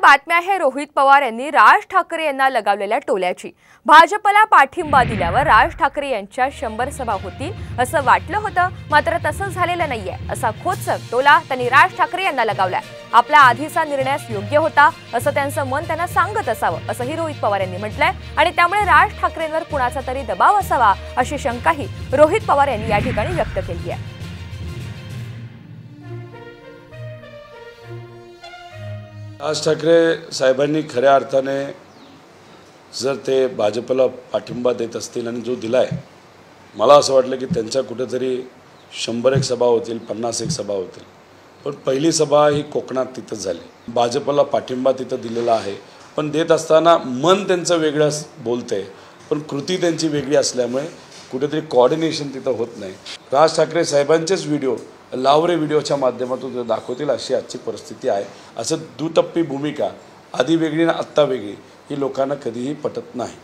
बातमी आहे रोहित पवार यांनी राज ठाकरे यांना लगावलेल्या टोल्याची। भाजपला पाठिंबा दिल्यावर राज ठाकरे यांच्या 100 सभा होतील असं वाटलं होतं, मात्र तसं झालेलं नाहीये असा खोचक टोला त्यांनी राज ठाकरे यांना लगावलाय। आपला आधीचा निर्णय योग्य होता असं त्यांचं मन त्यांना सांगत असावं असंही रोहित पवार यांनी म्हटलंय आणि त्यामुळे राज ठाकरेंवर कुणाचा तरी दबाव असावा अशी शंकाही रोहित पवार यांनी या ठिकाणी व्यक्त केली आहे। राज ठाकरे साहेबांनी खऱ्या अर्थाने जर ते भाजपला पाठिंबा देत असतील आणि जो दिलाय, मला असं वाटलं की त्यांच्या कुठेतरी 100 सभा होतील, 50 सभा होतील, पण पहिली सभा ही कोकणात तिथं झाली। भाजपला पाठिंबा तिथं दिलेला आहे, पण देत असताना मन त्यांचं वेगळं बोलते, पण कृती त्यांची वेगळी असल्यामुळे कुठेतरी कोऑर्डिनेशन तिथं होत नाही। राज ठाकरे साहेबांचेच व्हिडिओ लावरे व्हिडिओच्या माध्यमातून ते दाखवतील अशी आजची परिस्थिती आहे। असं दुटप्पी भूमिका आधी वेगळी ना आत्ता वेगळी ही लोकांना कधीही पटत नाही।